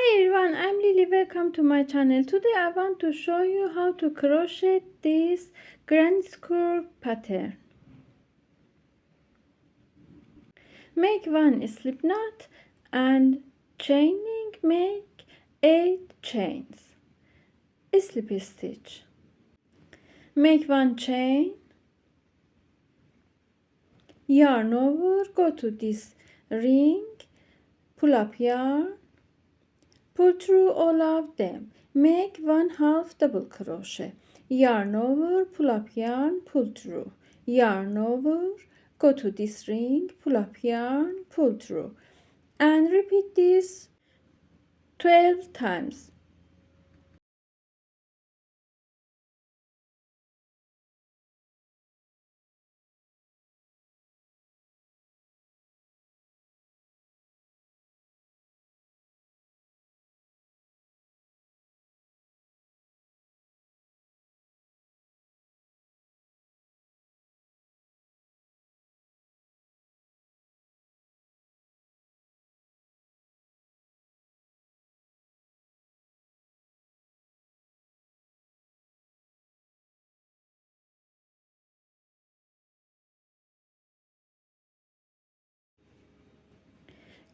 Hi everyone, I'm Lily. Welcome to my channel. Today I want to show you how to crochet this grand skirt pattern. Make one slip knot and chaining make 8 chains. Slip stitch. Make one chain, yarn over, go to this ring, pull up yarn, pull through all of them. Make 1/2 double crochet. Yarn over, pull up yarn, pull through. Yarn over, go to this ring, pull up yarn, pull through. And repeat this 12 times.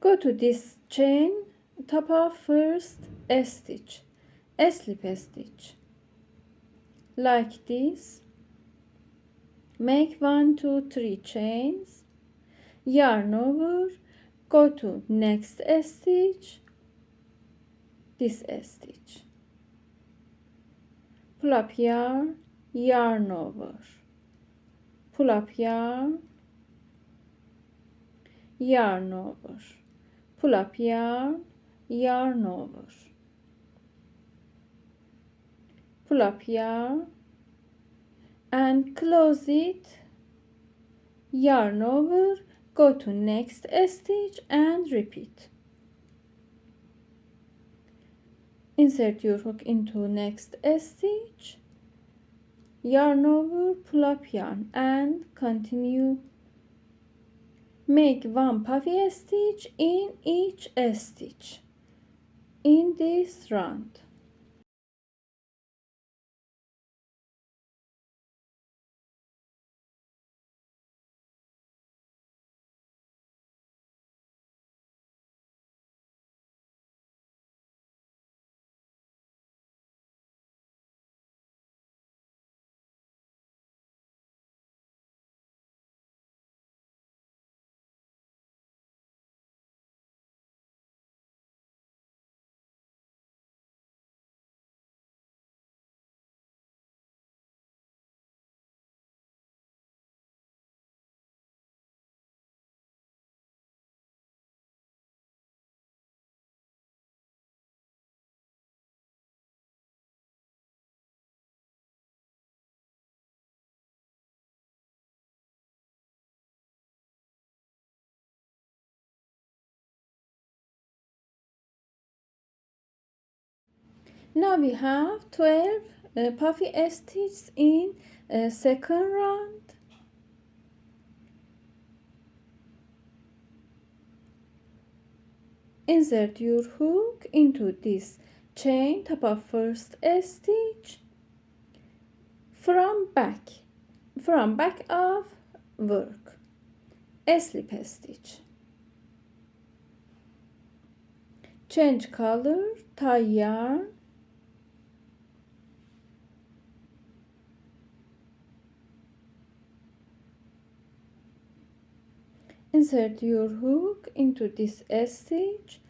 Go to this chain, top of first stitch, slip stitch. Like this. Make 1, 2, 3 chains. Yarn over, go to next stitch, this stitch. Pull up yarn, yarn over. Pull up yarn, yarn over. Pull up yarn, yarn over. Pull up yarn and close it. Yarn over, go to next stitch and repeat. Insert your hook into next stitch. Yarn over, pull up yarn and continue. Make 1 puffy stitch in each stitch in this round. Now we have 12 puffy stitches in second round. Insert your hook into this chain, top of first stitch, from back of work, slip stitch. Change color, tie yarn, insert your hook into this stitch,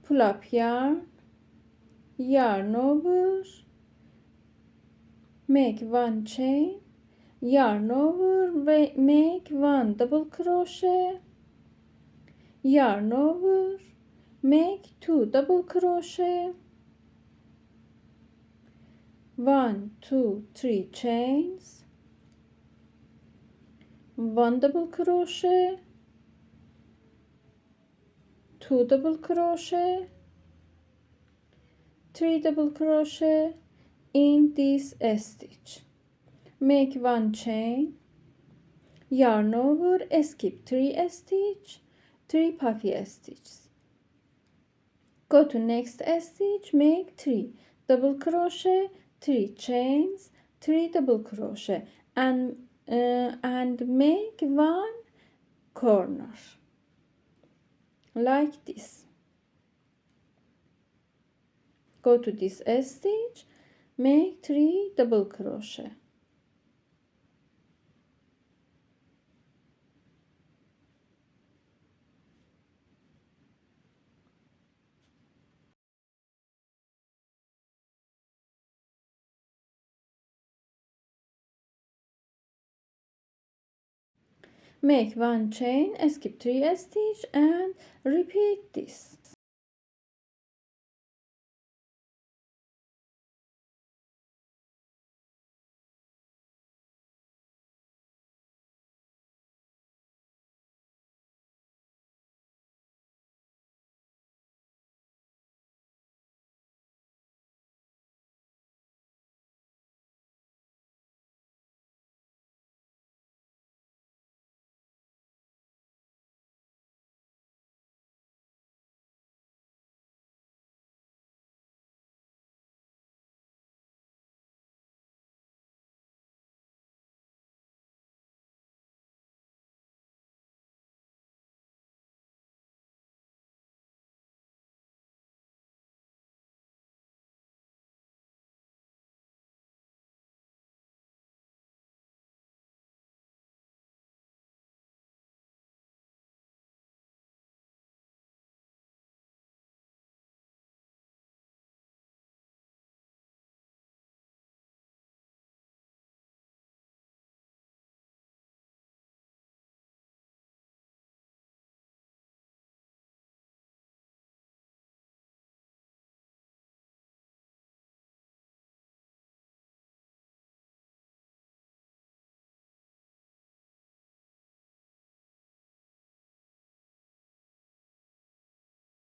pull up yarn, yarn over, make 1 chain, yarn over, make 1 double crochet, yarn over, make 2 double crochet, 1, 2, 3 chains, 1 double crochet, 2 double crochet, 3 double crochet in this stitch. Make 1 chain, yarn over, skip 3 stitch, 3 puffy stitches. Go to next stitch, make 3 double crochet, 3 chains, 3 double crochet, and make 1 corner like this. Go to this stitch, make 3 double crochet. Make 1 chain, skip 3 stitch and repeat this.